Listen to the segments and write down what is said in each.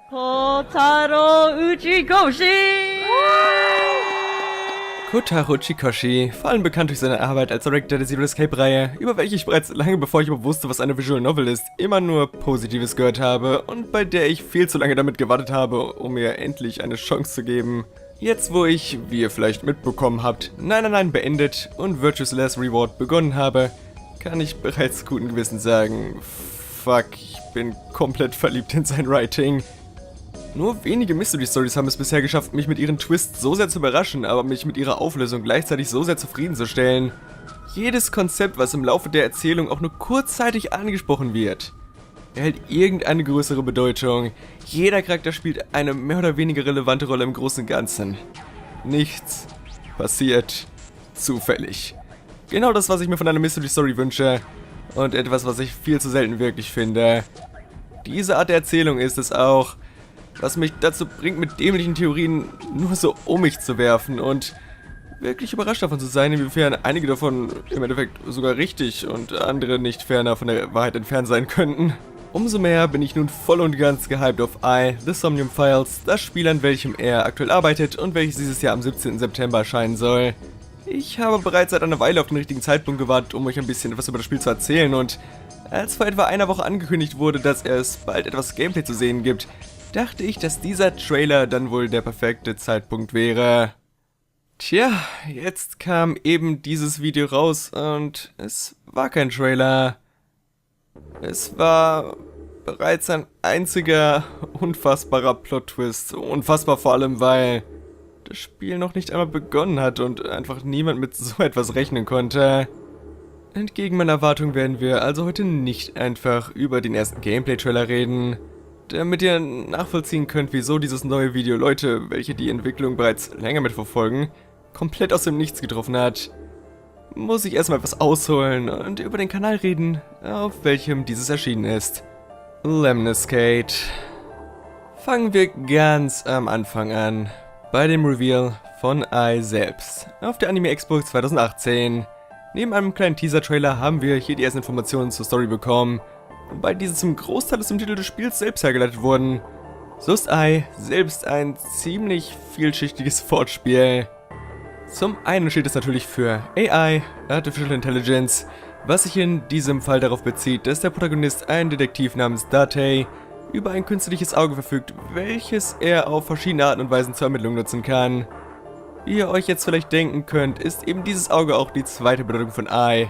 Kotaro Uchikoshi! Kotaro Uchikoshi, vor allem bekannt durch seine Arbeit als Director der Zero Escape-Reihe, über welche ich bereits lange bevor ich überhaupt wusste, was eine Visual Novel ist, immer nur Positives gehört habe und bei der ich viel zu lange damit gewartet habe, um mir endlich eine Chance zu geben. Jetzt, wo ich, wie ihr vielleicht mitbekommen habt, 999 beendet und Virtuous Last Reward begonnen habe, kann ich bereits guten Gewissens sagen, fuck, ich bin komplett verliebt in sein Writing. Nur wenige Mystery-Stories haben es bisher geschafft, mich mit ihren Twists so sehr zu überraschen, aber mich mit ihrer Auflösung gleichzeitig so sehr zufriedenzustellen. Jedes Konzept, was im Laufe der Erzählung auch nur kurzzeitig angesprochen wird, erhält irgendeine größere Bedeutung. Jeder Charakter spielt eine mehr oder weniger relevante Rolle im Großen und Ganzen. Nichts passiert zufällig. Genau das, was ich mir von einer Mystery-Story wünsche und etwas, was ich viel zu selten wirklich finde. Diese Art der Erzählung ist es auch, was mich dazu bringt, mit dämlichen Theorien nur so um mich zu werfen und wirklich überrascht davon zu sein, inwiefern einige davon im Endeffekt sogar richtig und andere nicht ferner von der Wahrheit entfernt sein könnten. Umso mehr bin ich nun voll und ganz gehypt auf I, The Somnium Files, das Spiel, an welchem er aktuell arbeitet und welches dieses Jahr am 17. September erscheinen soll. Ich habe bereits seit einer Weile auf den richtigen Zeitpunkt gewartet, um euch ein bisschen etwas über das Spiel zu erzählen, und als vor etwa einer Woche angekündigt wurde, dass es bald etwas Gameplay zu sehen gibt, dachte ich, dass dieser Trailer dann wohl der perfekte Zeitpunkt wäre. Tja, jetzt kam eben dieses Video raus und es war kein Trailer. Es war bereits ein einziger unfassbarer Plot-Twist. Unfassbar vor allem, weil das Spiel noch nicht einmal begonnen hat und einfach niemand mit so etwas rechnen konnte. Entgegen meiner Erwartung werden wir also heute nicht einfach über den ersten Gameplay-Trailer reden, damit ihr nachvollziehen könnt, wieso dieses neue Video Leute, welche die Entwicklung bereits länger mitverfolgen, komplett aus dem Nichts getroffen hat. Muss ich erstmal etwas ausholen und über den Kanal reden, auf welchem dieses erschienen ist. Lemniscate. Fangen wir ganz am Anfang an, bei dem Reveal von I selbst, auf der Anime Expo 2018. Neben einem kleinen Teaser-Trailer haben wir hier die ersten Informationen zur Story bekommen, wobei diese zum Großteil aus dem Titel des Spiels selbst hergeleitet wurden. So ist I selbst ein ziemlich vielschichtiges Wortspiel. Zum einen steht es natürlich für AI, Artificial Intelligence, was sich in diesem Fall darauf bezieht, dass der Protagonist, ein Detektiv namens Date, über ein künstliches Auge verfügt, welches er auf verschiedene Arten und Weisen zur Ermittlung nutzen kann. Wie ihr euch jetzt vielleicht denken könnt, ist eben dieses Auge auch die zweite Bedeutung von I.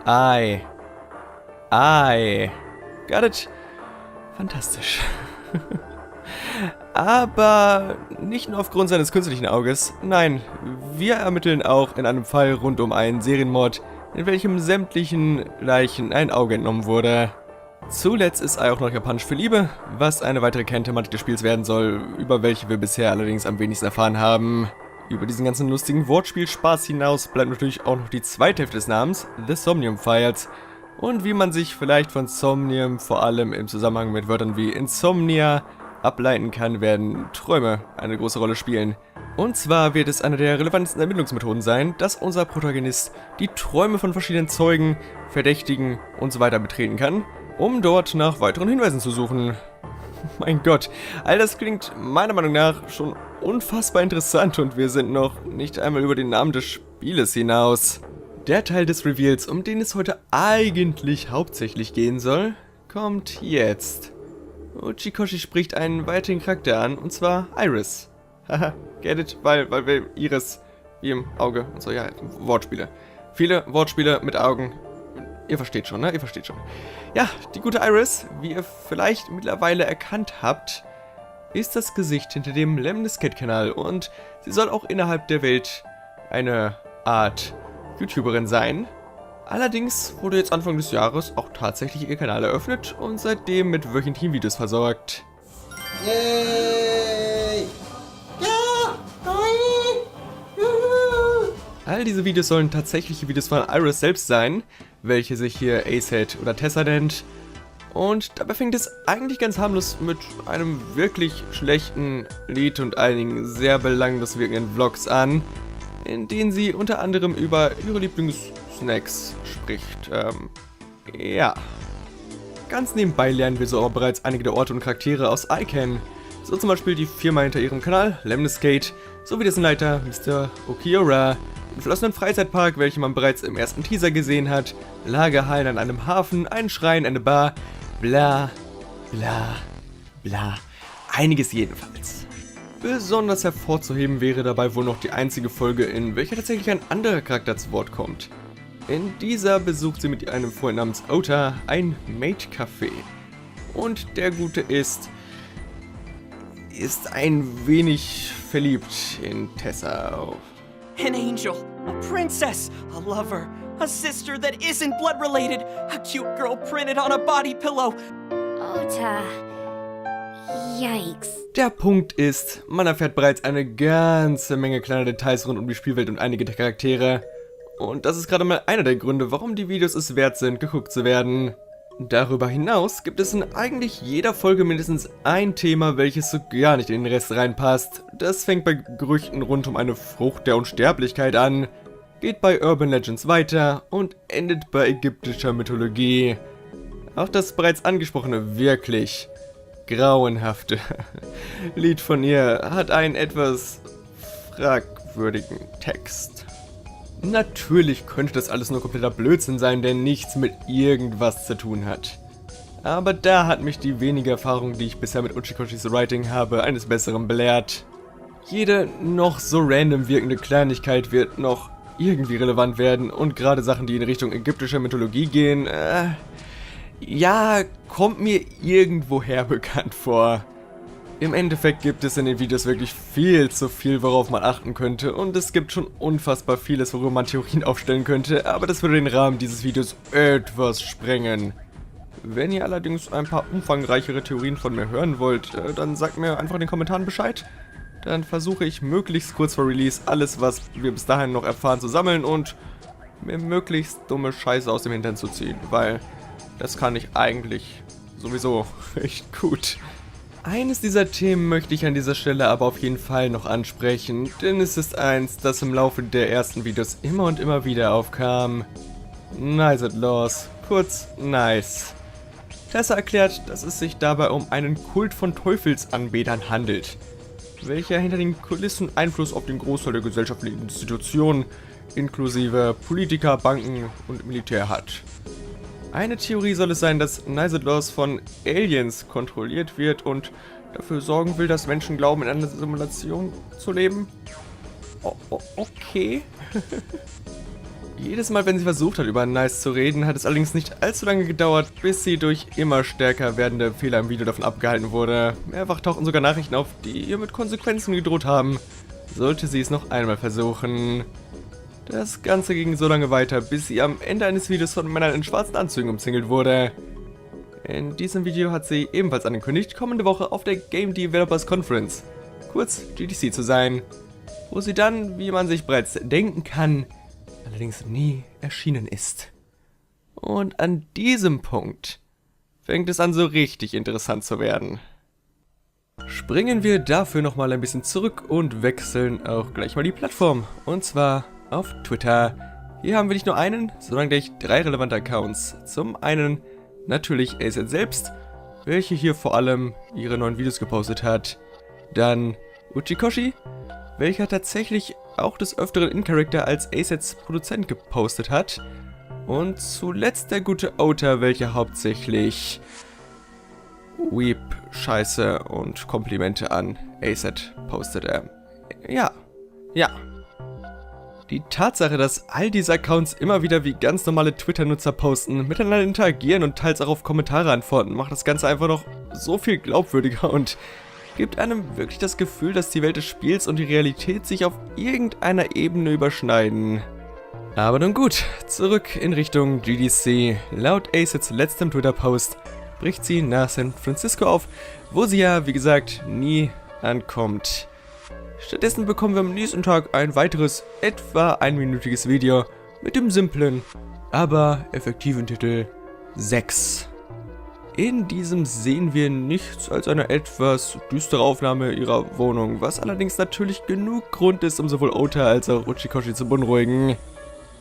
I. Got it? Fantastisch. Aber nicht nur aufgrund seines künstlichen Auges, nein, wir ermitteln auch in einem Fall rund um einen Serienmord, in welchem sämtlichen Leichen ein Auge entnommen wurde. Zuletzt ist I auch noch japanisch für Liebe, was eine weitere Kernthematik des Spiels werden soll, über welche wir bisher allerdings am wenigsten erfahren haben. Über diesen ganzen lustigen Wortspielspaß hinaus bleibt natürlich auch noch die zweite Hälfte des Namens, The Somnium Files. Und wie man sich vielleicht von Somnium vor allem im Zusammenhang mit Wörtern wie Insomnia ableiten kann, werden Träume eine große Rolle spielen. Und zwar wird es eine der relevantesten Ermittlungsmethoden sein, dass unser Protagonist die Träume von verschiedenen Zeugen, Verdächtigen usw. betreten kann, um dort nach weiteren Hinweisen zu suchen. Mein Gott, all das klingt meiner Meinung nach schon unfassbar interessant und wir sind noch nicht einmal über den Namen des Spieles hinaus. Der Teil des Reveals, um den es heute eigentlich hauptsächlich gehen soll, kommt jetzt. Uchikoshi spricht einen weiteren Charakter an, und zwar Iris. Haha, get it? Weil wir Iris wie im Auge und so, ja, Wortspiele. Viele Wortspiele mit Augen. Ihr versteht schon, ne? Ihr versteht schon. Ja, die gute Iris, wie ihr vielleicht mittlerweile erkannt habt, ist das Gesicht hinter dem Lemniscate-Kanal und sie soll auch innerhalb der Welt eine Art YouTuberin sein. Allerdings wurde jetzt Anfang des Jahres auch tatsächlich ihr Kanal eröffnet und seitdem mit wöchentlichen Videos versorgt. Yay! Ja! Juhu! All diese Videos sollen tatsächliche Videos von Iris selbst sein, welche sich hier Acehead oder Tessa nennt. Und dabei fängt es eigentlich ganz harmlos mit einem wirklich schlechten Lied und einigen sehr belanglos wirkenden Vlogs an, in denen sie unter anderem über ihre Lieblingssnacks spricht. Ja. Ganz nebenbei lernen wir so aber bereits einige der Orte und Charaktere aus Ai kennen. So zum Beispiel die Firma hinter ihrem Kanal, Lemniscate, sowie dessen Leiter Mr. Okiura, den verlassenen Freizeitpark, welchen man bereits im ersten Teaser gesehen hat, Lagerhallen an einem Hafen, einen Schrein, eine Bar, bla, bla, bla. Einiges jedenfalls. Besonders hervorzuheben wäre dabei wohl noch die einzige Folge, in welcher tatsächlich ein anderer Charakter zu Wort kommt. In dieser besucht sie mit einem Freund namens Ota ein Maid-Café. Und der Gute ist ein wenig verliebt in Tessa. An angel, a princess, a lover, a sister that isn't blood related, a cute girl printed on a body pillow. Ota. Yikes. Der Punkt ist, man erfährt bereits eine ganze Menge kleiner Details rund um die Spielwelt und einige der Charaktere. Und das ist gerade mal einer der Gründe, warum die Videos es wert sind, geguckt zu werden. Darüber hinaus gibt es in eigentlich jeder Folge mindestens ein Thema, welches so gar nicht in den Rest reinpasst. Das fängt bei Gerüchten rund um eine Frucht der Unsterblichkeit an, geht bei Urban Legends weiter und endet bei ägyptischer Mythologie. Auch das bereits angesprochene wirklich grauenhafte Lied von ihr hat einen etwas fragwürdigen Text. Natürlich könnte das alles nur kompletter Blödsinn sein, der nichts mit irgendwas zu tun hat. Aber da hat mich die wenige Erfahrung, die ich bisher mit Uchikoshis Writing habe, eines Besseren belehrt. Jede noch so random wirkende Kleinigkeit wird noch irgendwie relevant werden und gerade Sachen, die in Richtung ägyptischer Mythologie gehen, ja, kommt mir irgendwoher bekannt vor. Im Endeffekt gibt es in den Videos wirklich viel zu viel, worauf man achten könnte, und es gibt schon unfassbar vieles, worüber man Theorien aufstellen könnte, aber das würde den Rahmen dieses Videos etwas sprengen. Wenn ihr allerdings ein paar umfangreichere Theorien von mir hören wollt, dann sagt mir einfach in den Kommentaren Bescheid. Dann versuche ich möglichst kurz vor Release alles, was wir bis dahin noch erfahren, zu sammeln und mir möglichst dumme Scheiße aus dem Hintern zu ziehen, weil das kann ich eigentlich sowieso recht gut. Eines dieser Themen möchte ich an dieser Stelle aber auf jeden Fall noch ansprechen, denn es ist eins, das im Laufe der ersten Videos immer und immer wieder aufkam. Nice at Laws, kurz Nice. Tessa erklärt, dass es sich dabei um einen Kult von Teufelsanbetern handelt, welcher hinter den Kulissen Einfluss auf den Großteil der gesellschaftlichen Institutionen, inklusive Politiker, Banken und Militär hat. Eine Theorie soll es sein, dass Nice at Laws von Aliens kontrolliert wird und dafür sorgen will, dass Menschen glauben, in einer Simulation zu leben. Okay. Jedes Mal, wenn sie versucht hat, über Nice zu reden, hat es allerdings nicht allzu lange gedauert, bis sie durch immer stärker werdende Fehler im Video davon abgehalten wurde. Mehrfach tauchten sogar Nachrichten auf, die ihr mit Konsequenzen gedroht haben, sollte sie es noch einmal versuchen. Das Ganze ging so lange weiter, bis sie am Ende eines Videos von Männern in schwarzen Anzügen umzingelt wurde. In diesem Video hat sie ebenfalls angekündigt, kommende Woche auf der Game Developers Conference, kurz GDC, zu sein, wo sie dann, wie man sich bereits denken kann, allerdings nie erschienen ist. Und an diesem Punkt fängt es an, so richtig interessant zu werden. Springen wir dafür nochmal ein bisschen zurück und wechseln auch gleich mal die Plattform, und zwar auf Twitter. Hier haben wir nicht nur einen, sondern gleich 3 relevante Accounts. Zum einen natürlich ASET selbst, welche hier vor allem ihre neuen Videos gepostet hat. Dann Uchikoshi, welcher tatsächlich auch des Öfteren In-Character als ASETs Produzent gepostet hat. Und zuletzt der gute Ota, welcher hauptsächlich Weep, Scheiße und Komplimente an ASET postete. Ja. Die Tatsache, dass all diese Accounts immer wieder wie ganz normale Twitter-Nutzer posten, miteinander interagieren und teils auch auf Kommentare antworten, macht das Ganze einfach noch so viel glaubwürdiger und gibt einem wirklich das Gefühl, dass die Welt des Spiels und die Realität sich auf irgendeiner Ebene überschneiden. Aber nun gut, zurück in Richtung GDC. Laut ASETs letztem Twitter-Post bricht sie nach San Francisco auf, wo sie ja, wie gesagt, nie ankommt. Stattdessen bekommen wir am nächsten Tag ein weiteres, etwa einminütiges Video mit dem simplen, aber effektiven Titel 6. In diesem sehen wir nichts als eine etwas düstere Aufnahme ihrer Wohnung, was allerdings natürlich genug Grund ist, um sowohl Ota als auch Uchikoshi zu beunruhigen.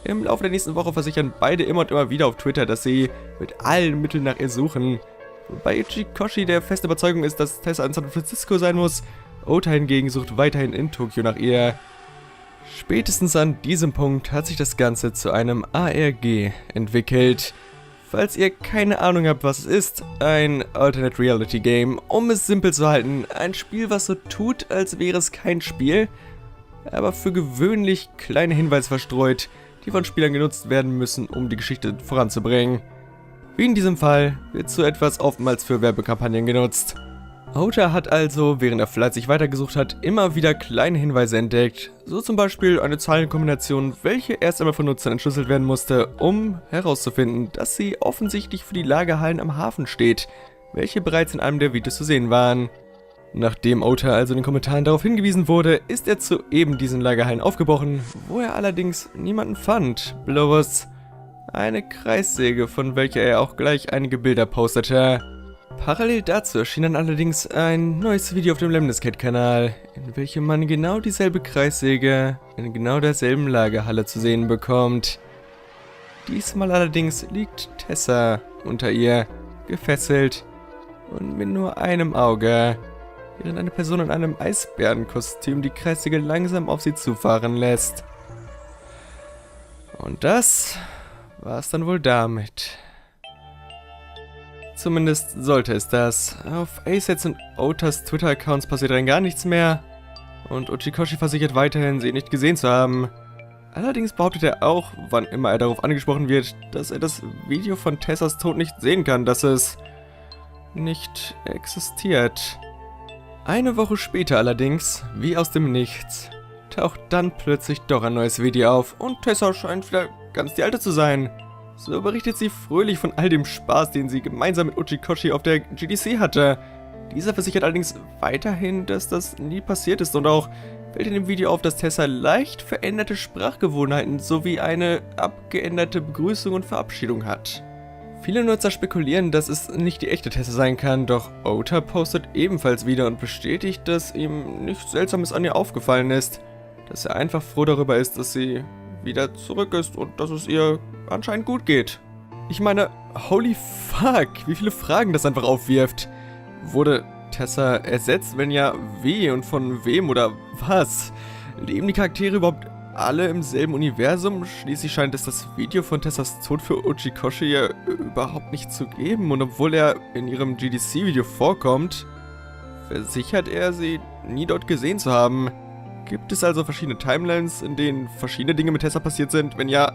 Im Laufe der nächsten Woche versichern beide immer und immer wieder auf Twitter, dass sie mit allen Mitteln nach ihr suchen. Wobei Uchikoshi der festen Überzeugung ist, dass Tessa in San Francisco sein muss. Ota hingegen sucht weiterhin in Tokio nach ihr. Spätestens an diesem Punkt hat sich das Ganze zu einem ARG entwickelt. Falls ihr keine Ahnung habt, was es ist, ein Alternate Reality Game, um es simpel zu halten, ein Spiel, was so tut, als wäre es kein Spiel, aber für gewöhnlich kleine Hinweise verstreut, die von Spielern genutzt werden müssen, um die Geschichte voranzubringen. Wie in diesem Fall wird so etwas oftmals für Werbekampagnen genutzt. Ota hat also, während er fleißig weitergesucht hat, immer wieder kleine Hinweise entdeckt, so zum Beispiel eine Zahlenkombination, welche erst einmal von Nutzern entschlüsselt werden musste, um herauszufinden, dass sie offensichtlich für die Lagerhallen am Hafen steht, welche bereits in einem der Videos zu sehen waren. Nachdem Ota also in den Kommentaren darauf hingewiesen wurde, ist er zu eben diesen Lagerhallen aufgebrochen, wo er allerdings niemanden fand, bloß eine Kreissäge, von welcher er auch gleich einige Bilder postete. Parallel dazu erschien dann allerdings ein neues Video auf dem Lemniscate-Kanal, in welchem man genau dieselbe Kreissäge in genau derselben Lagerhalle zu sehen bekommt. Diesmal allerdings liegt Tessa unter ihr, gefesselt und mit nur einem Auge, während eine Person in einem Eisbärenkostüm die Kreissäge langsam auf sie zufahren lässt. Und das war es dann wohl damit. Zumindest sollte es das. Auf Asets und Otas Twitter-Accounts passiert rein gar nichts mehr. Und Uchikoshi versichert weiterhin, sie nicht gesehen zu haben. Allerdings behauptet er auch, wann immer er darauf angesprochen wird, dass er das Video von Tessas Tod nicht sehen kann, dass es nicht existiert. Eine Woche später allerdings, wie aus dem Nichts, taucht dann plötzlich doch ein neues Video auf und Tessa scheint wieder ganz die Alte zu sein. So berichtet sie fröhlich von all dem Spaß, den sie gemeinsam mit Uchikoshi auf der GDC hatte. Dieser versichert allerdings weiterhin, dass das nie passiert ist und auch fällt in dem Video auf, dass Tessa leicht veränderte Sprachgewohnheiten sowie eine abgeänderte Begrüßung und Verabschiedung hat. Viele Nutzer spekulieren, dass es nicht die echte Tessa sein kann, doch Ota postet ebenfalls wieder und bestätigt, dass ihm nichts Seltsames an ihr aufgefallen ist, dass er einfach froh darüber ist, dass sie wieder zurück ist und dass es ihr anscheinend gut geht. Ich meine, holy fuck, wie viele Fragen das einfach aufwirft. Wurde Tessa ersetzt? Wenn ja, wie und von wem oder was? Leben die Charaktere überhaupt alle im selben Universum? Schließlich scheint es das Video von Tessas Tod für Uchikoshi ja überhaupt nicht zu geben. Und obwohl er in ihrem GDC-Video vorkommt, versichert er, sie nie dort gesehen zu haben. Gibt es also verschiedene Timelines, in denen verschiedene Dinge mit Tessa passiert sind? Wenn ja,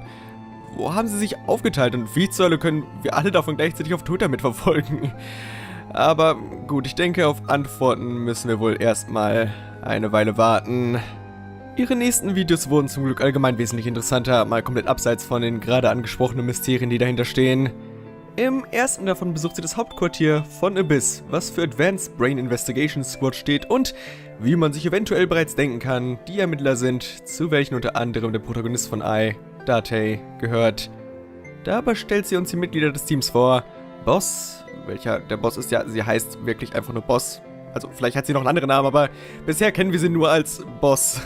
wo haben sie sich aufgeteilt und wie zur Hölle können wir alle davon gleichzeitig auf Twitter mitverfolgen? Aber gut, ich denke, auf Antworten müssen wir wohl erstmal eine Weile warten. Ihre nächsten Videos wurden zum Glück allgemein wesentlich interessanter, mal komplett abseits von den gerade angesprochenen Mysterien, die dahinter stehen. Im ersten davon besucht sie das Hauptquartier von Abyss, was für Advanced Brain Investigation Squad steht und, wie man sich eventuell bereits denken kann, die Ermittler sind, zu welchen unter anderem der Protagonist von Ai, Date, gehört. Dabei stellt sie uns die Mitglieder des Teams vor. Boss, welcher der Boss ist, ja, sie heißt wirklich einfach nur Boss. Also vielleicht hat sie noch einen anderen Namen, aber bisher kennen wir sie nur als Boss.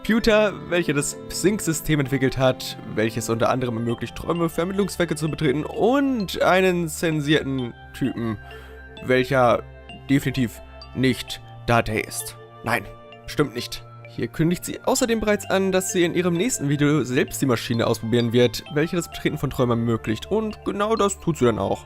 Pewter, welcher das Sync-System entwickelt hat, welches unter anderem ermöglicht, Träume für Ermittlungszwecke zu betreten, und einen zensierten Typen, welcher definitiv nicht Date ist. Nein, bestimmt nicht. Hier kündigt sie außerdem bereits an, dass sie in ihrem nächsten Video selbst die Maschine ausprobieren wird, welche das Betreten von Träumen ermöglicht, und genau das tut sie dann auch.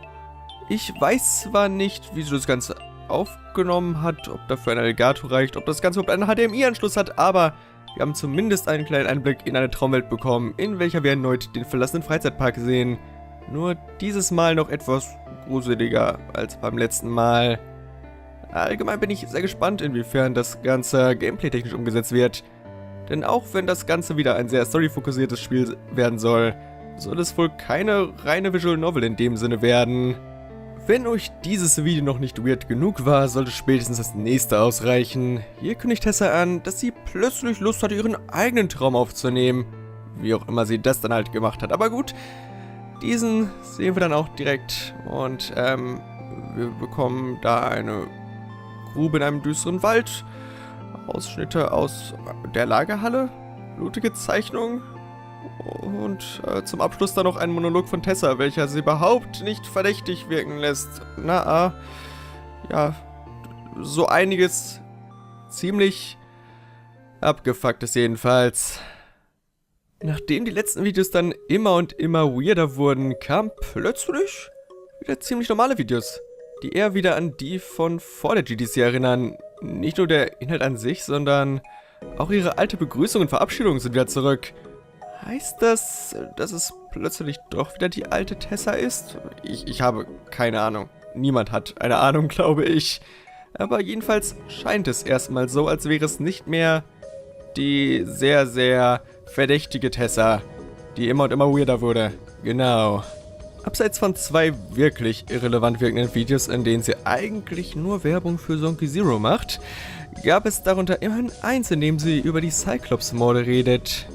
Ich weiß zwar nicht, wie sie das Ganze aufgenommen hat, ob dafür ein Alligator reicht, ob das Ganze überhaupt einen HDMI-Anschluss hat, aber wir haben zumindest einen kleinen Einblick in eine Traumwelt bekommen, in welcher wir erneut den verlassenen Freizeitpark sehen. Nur dieses Mal noch etwas gruseliger als beim letzten Mal. Allgemein bin ich sehr gespannt, inwiefern das Ganze gameplay-technisch umgesetzt wird. Denn auch wenn das Ganze wieder ein sehr storyfokussiertes Spiel werden soll, soll es wohl keine reine Visual Novel in dem Sinne werden. Wenn euch dieses Video noch nicht weird genug war, sollte spätestens das nächste ausreichen. Hier kündigt Tessa an, dass sie plötzlich Lust hatte, ihren eigenen Traum aufzunehmen. Wie auch immer sie das dann halt gemacht hat. Aber gut, diesen sehen wir dann auch direkt. Und wir bekommen da eine Grube in einem düsteren Wald. Ausschnitte aus der Lagerhalle. Blutige Zeichnung. Und zum Abschluss dann noch ein Monolog von Tessa, welcher sie überhaupt nicht verdächtig wirken lässt. Ja, so einiges ziemlich abgefucktes jedenfalls. Nachdem die letzten Videos dann immer und immer weirder wurden, kamen plötzlich wieder ziemlich normale Videos, die eher wieder an die von vor der GDC erinnern. Nicht nur der Inhalt an sich, sondern auch ihre alte Begrüßung und Verabschiedung sind wieder zurück. Heißt das, dass es plötzlich doch wieder die alte Tessa ist? Ich habe keine Ahnung. Niemand hat eine Ahnung, glaube ich. Aber jedenfalls scheint es erstmal so, als wäre es nicht mehr die sehr, sehr verdächtige Tessa, die immer und immer weirder wurde. Genau. Abseits von 2 wirklich irrelevant wirkenden Videos, in denen sie eigentlich nur Werbung für Zonky Zero macht, gab es darunter immerhin eins, in dem sie über die Cyclops-Morde redet.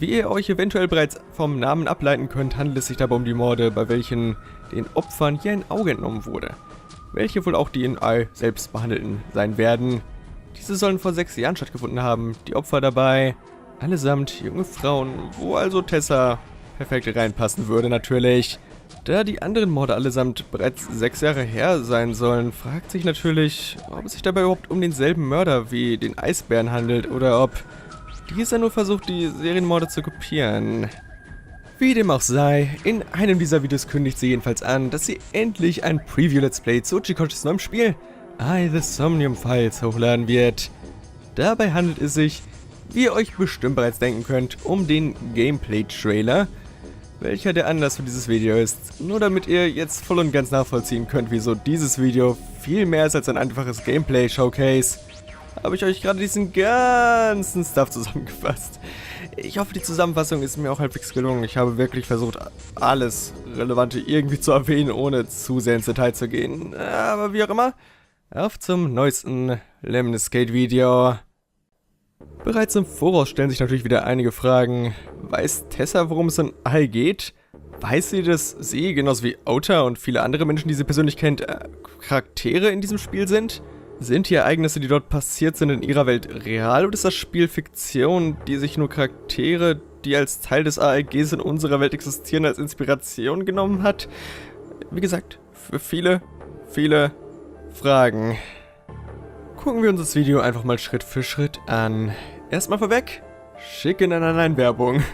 Wie ihr euch eventuell bereits vom Namen ableiten könnt, handelt es sich dabei um die Morde, bei welchen den Opfern hier ein Auge entnommen wurde, welche wohl auch die in Ei selbst behandelten sein werden. Diese sollen vor 6 Jahren stattgefunden haben, die Opfer dabei allesamt junge Frauen, wo also Tessa perfekt reinpassen würde natürlich. Da die anderen Morde allesamt bereits 6 Jahre her sein sollen, fragt sich natürlich, ob es sich dabei überhaupt um denselben Mörder wie den Eisbären handelt oder ob dieser nur versucht, die Serienmorde zu kopieren. Wie dem auch sei, in einem dieser Videos kündigt sie jedenfalls an, dass sie endlich ein Preview-Let's Play zu Uchikoshis neuem Spiel I The Somnium Files hochladen wird. Dabei handelt es sich, wie ihr euch bestimmt bereits denken könnt, um den Gameplay-Trailer, welcher der Anlass für dieses Video ist. Nur damit ihr jetzt voll und ganz nachvollziehen könnt, wieso dieses Video viel mehr ist als ein einfaches Gameplay-Showcase, habe ich euch gerade diesen ganzen Stuff zusammengefasst. Ich hoffe, die Zusammenfassung ist mir auch halbwegs gelungen. Ich habe wirklich versucht, alles Relevante irgendwie zu erwähnen, ohne zu sehr ins Detail zu gehen. Aber wie auch immer, auf zum neuesten Lemnis Gate Video. Bereits im Voraus stellen sich natürlich wieder einige Fragen. Weiß Tessa, worum es in Ei geht? Weiß sie, dass sie, genauso wie Ota und viele andere Menschen, die sie persönlich kennt, Charaktere in diesem Spiel sind? Sind die Ereignisse, die dort passiert sind, in ihrer Welt real oder ist das Spiel Fiktion, die sich nur Charaktere, die als Teil des AEGs in unserer Welt existieren, als Inspiration genommen hat? Wie gesagt, für viele Fragen. Gucken wir uns das Video einfach mal Schritt für Schritt an. Erstmal vorweg, schicke Werbung.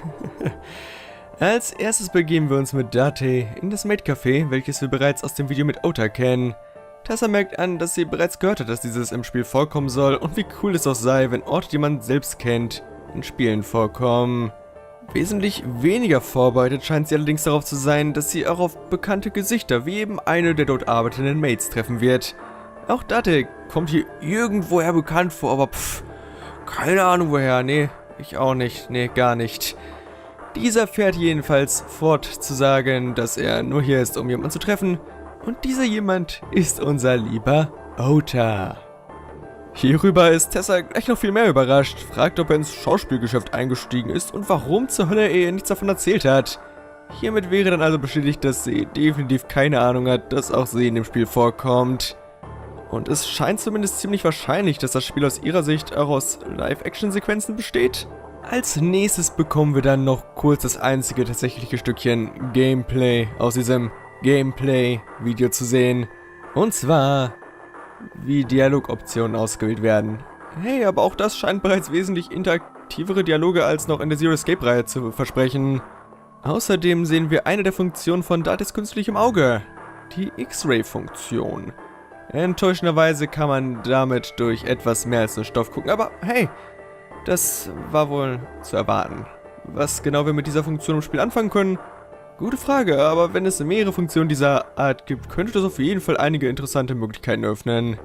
Als erstes begeben wir uns mit Date in das Maid-Café, welches wir bereits aus dem Video mit Ota kennen. Tessa merkt an, dass sie bereits gehört hat, dass dieses im Spiel vorkommen soll und wie cool es auch sei, wenn Orte, die man selbst kennt, in Spielen vorkommen. Wesentlich weniger vorbereitet scheint sie allerdings darauf zu sein, dass sie auch auf bekannte Gesichter wie eben eine der dort arbeitenden Maids treffen wird. Auch Date kommt hier irgendwoher bekannt vor, aber keine Ahnung woher, nee, ich auch nicht, nee, gar nicht. Dieser fährt jedenfalls fort zu sagen, dass er nur hier ist, um jemanden zu treffen. Und dieser jemand ist unser lieber Ota. Hierüber ist Tessa gleich noch viel mehr überrascht, fragt, ob er ins Schauspielgeschäft eingestiegen ist und warum zur Hölle er ihr nichts davon erzählt hat. Hiermit wäre dann also bestätigt, dass sie definitiv keine Ahnung hat, dass auch sie in dem Spiel vorkommt. Und es scheint zumindest ziemlich wahrscheinlich, dass das Spiel aus ihrer Sicht auch aus Live-Action-Sequenzen besteht. Als nächstes bekommen wir dann noch kurz das einzige tatsächliche Stückchen Gameplay aus diesem Gameplay-Video zu sehen. Und zwar, wie Dialogoptionen ausgewählt werden. Hey, aber auch das scheint bereits wesentlich interaktivere Dialoge als noch in der Zero Escape-Reihe zu versprechen. Außerdem sehen wir eine der Funktionen von Dates künstlichem Auge. Die X-Ray-Funktion. Enttäuschenderweise kann man damit durch etwas mehr als nur Stoff gucken, aber hey, das war wohl zu erwarten. Was genau wir mit dieser Funktion im Spiel anfangen können? Gute Frage, aber wenn es mehrere Funktionen dieser Art gibt, könnte das auf jeden Fall einige interessante Möglichkeiten öffnen.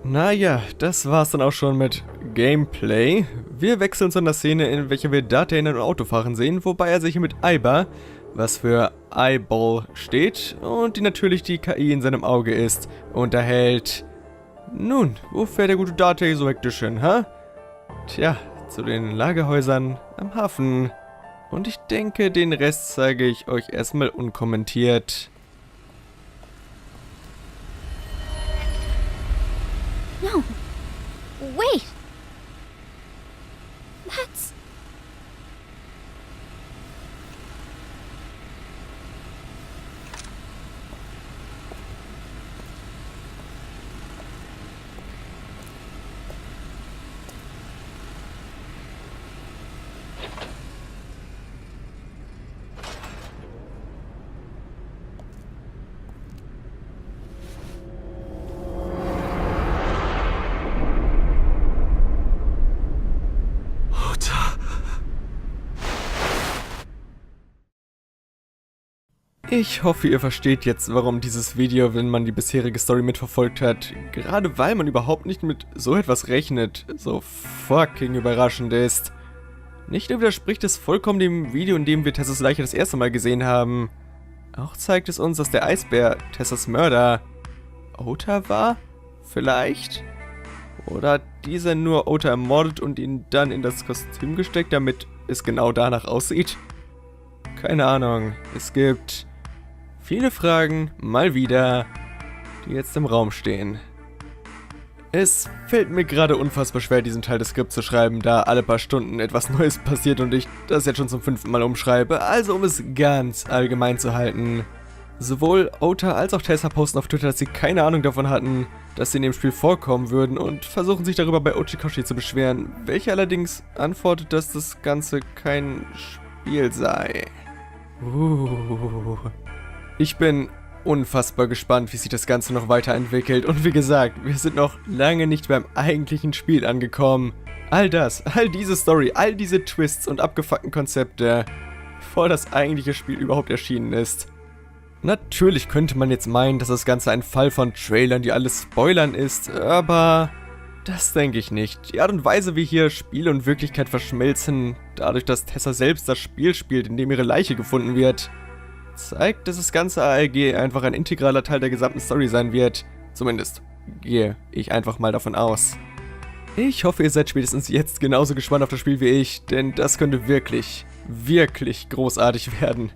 Naja, das war's dann auch schon mit Gameplay. Wir wechseln zu einer Szene, in welcher wir Date in einem Auto fahren sehen, wobei er sich hier mit Aiba, was für Eyeball steht, und die natürlich die KI in seinem Auge ist, unterhält. Nun, wo fährt der gute Date so hektisch hin, ha? Tja, zu den Lagerhäusern am Hafen. Und ich denke, den Rest zeige ich euch erstmal unkommentiert. No. Wait. That's... Ich hoffe, ihr versteht jetzt, warum dieses Video, wenn man die bisherige Story mitverfolgt hat, gerade weil man überhaupt nicht mit so etwas rechnet, so fucking überraschend ist. Nicht nur widerspricht es vollkommen dem Video, in dem wir Tessas Leiche das erste Mal gesehen haben, auch zeigt es uns, dass der Eisbär Tessas Mörder Ota war? Vielleicht? Oder hat dieser nur Ota ermordet und ihn dann in das Kostüm gesteckt, damit es genau danach aussieht? Keine Ahnung. Es gibt viele Fragen, mal wieder, die jetzt im Raum stehen. Es fällt mir gerade unfassbar schwer, diesen Teil des Skripts zu schreiben, da alle paar Stunden etwas Neues passiert und ich das jetzt schon zum 5. Mal umschreibe, also um es ganz allgemein zu halten. Sowohl Ota als auch Tessa posten auf Twitter, dass sie keine Ahnung davon hatten, dass sie in dem Spiel vorkommen würden und versuchen sich darüber bei Ochikoshi zu beschweren, welcher allerdings antwortet, dass das Ganze kein Spiel sei. Ich bin unfassbar gespannt, wie sich das Ganze noch weiterentwickelt und wie gesagt, wir sind noch lange nicht beim eigentlichen Spiel angekommen. All diese Story, all diese Twists und abgefuckten Konzepte, bevor das eigentliche Spiel überhaupt erschienen ist. Natürlich könnte man jetzt meinen, dass das Ganze ein Fall von Trailern, die alles spoilern ist, aber das denke ich nicht. Die Art und Weise, wie hier Spiel und Wirklichkeit verschmelzen, dadurch, dass Tessa selbst das Spiel spielt, in dem ihre Leiche gefunden wird, zeigt, dass das ganze ALG einfach ein integraler Teil der gesamten Story sein wird. Zumindest gehe ich einfach mal davon aus. Ich hoffe, ihr seid spätestens jetzt genauso gespannt auf das Spiel wie ich, denn das könnte wirklich, wirklich großartig werden.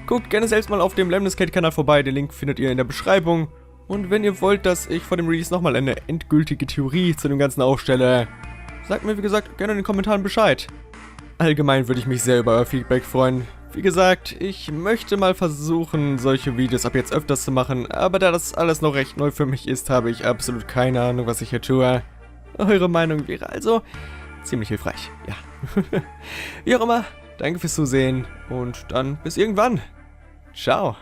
Guckt gerne selbst mal auf dem Lemniscate-Kanal vorbei, den Link findet ihr in der Beschreibung. Und wenn ihr wollt, dass ich vor dem Release nochmal eine endgültige Theorie zu dem Ganzen aufstelle, sagt mir wie gesagt gerne in den Kommentaren Bescheid. Allgemein würde ich mich sehr über euer Feedback freuen. Wie gesagt, ich möchte mal versuchen, solche Videos ab jetzt öfters zu machen, aber da das alles noch recht neu für mich ist, habe ich absolut keine Ahnung, was ich hier tue. Eure Meinung wäre also ziemlich hilfreich, ja. Wie auch immer, danke fürs Zusehen und dann bis irgendwann. Ciao.